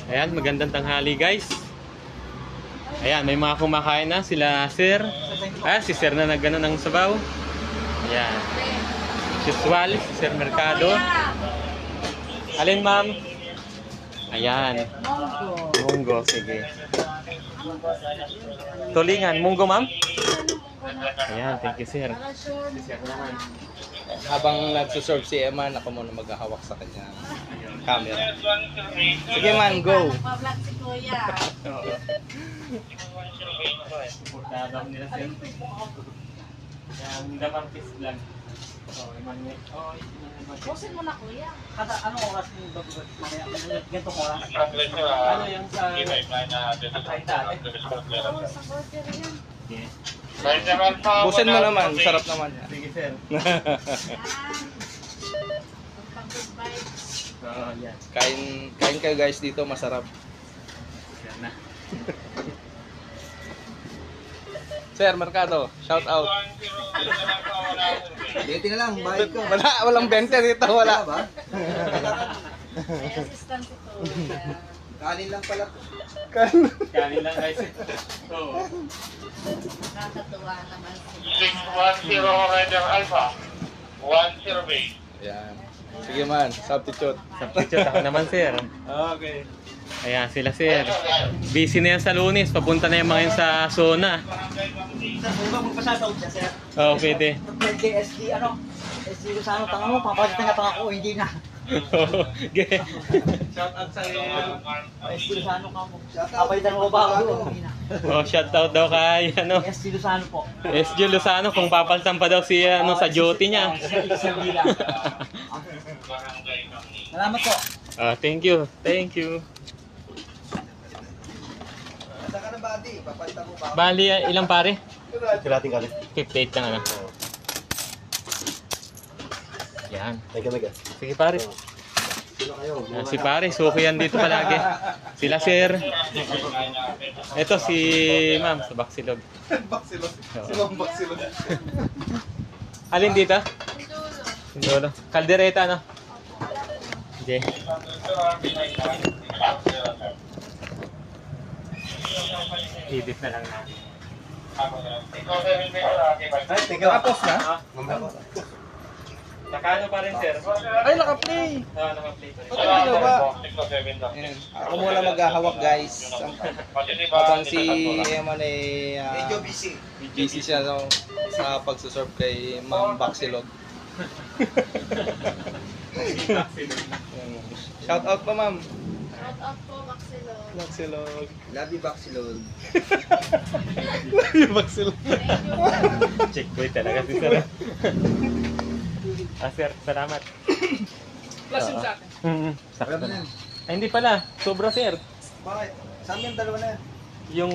Ayan, magandang tanghali guys. Ayan, may mga kumakain na sila sir. Si sir na nagano ng sabaw. Ayan. Usual, si Sir Mercado. Alin ma'am? Ayan. Munggo, sige. Tulingan, munggo ma'am? Ayan, thank you sir. Si sir naman. Habang nagsuserve si Eman, ako muna maghahawak sa kanya camera. Sige man, go! Nagpa-vlog si Kuya. Pagkabang nila sir. Ayan, damang fish vlog. Pusin mo na Kuya. Kada anong oras yung bago mamaya? Ganito ko oras. Ano yung sa... Oo, sa burger yan. Busin mo naman, sarap naman. Sige sir. Yan. Pag-good vibes. Yan. Kain kayo guys dito, masarap. Sir na. Sir Mercado, shout out. 20 na lang, bayad ko. Walang 20 dito, wala. ba? May assistant si Kuya. Kanin lang pala. Kanin lang guys. Oo. Nakakatuwa naman sila. 610 Rider Alpha, 10 base. Yan. Sige man, substitute. Substitute ako naman sir. Okay. Ayan sila sir. Busy na yan sa Lunes. Papunta na yung mga yun sa zona. Sir, kung ba magpasasahod siya, sir? Oo, pwede. Pwede SD, SD ko sa tanga mo, papalitan nga tanga ko, hindi na. Okay. Shout out sa SD Luzano ka mo. Papalitan mo ba ako? Hindi na. Shoutout daw kay SD Luzano po. SG Lozano kung papalitan pa daw si sa duty niya. Sir Villa. Salamat po. Thank you. Thank you. Saan ka na buddy? Papalitan mo ba? Bali, ilang pare? Kirating ka 58 lang ano. Yan. Teka. Sige pare. Sino kayo? Si pare, suki yan dito palagi. Sila sir. Ito si ma'am sa Baksilog. Baksilog. Oo. Sinong baksilog? Alin dito? Ang dulo. Dulo. Kaldereta no? Okay. Edit na lang natin. Ay, tapos na? Nakano pa rin sir? Ay, naka-play. Naka-play pa rin. Ano ginawa? Ayan. Ako muna maghahawak guys. Habang si Eman ay Medyo busy. busy siya sa pagsuserve kay Ma'am Baksilog. Shout out pa ma'am. Shout out po, Maxilo. Baksilog. Love you, Baksilog. Baksilog. Thank you. Checkpoint talaga si sir. Sir, salamat. Plus yung sa akin. Sakto Alam mo na. yan. Ay, hindi pala. Sobra sir. Bakit? Saan yung dalawa na yan? Yung...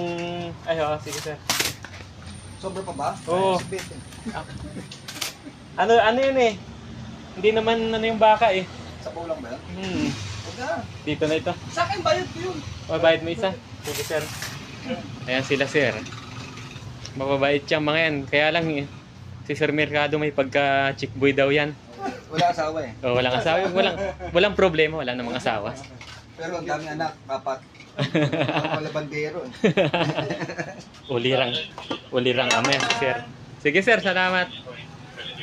Ay, sige sir. Sobra pa ba? Oo. Ay, sibit eh. Ano yun eh? Hindi naman yung baka eh. Sabaw lang ba yan? Huwag na. Dito na ito. Sa akin, bayad ko yun. Bayad mo isa. Sige sir. Ayan sila sir. Mababait siya mga yan. Kaya lang eh. Si Sir Mercado may pagka-chick boy daw yan. Wala asawa eh. Walang asawa. Walang problema. Wala namang asawa. Pero ang daming anak, apat. Wala bandero eh. Ulirang ama yan si sir. Sige sir, salamat.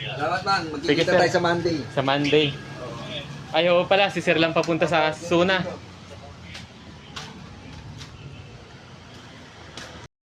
Salamat man, Sige, magkikita sir. tayo sa Monday. Sa Monday. Ay, oo pala, si sir lang papunta sa Suna.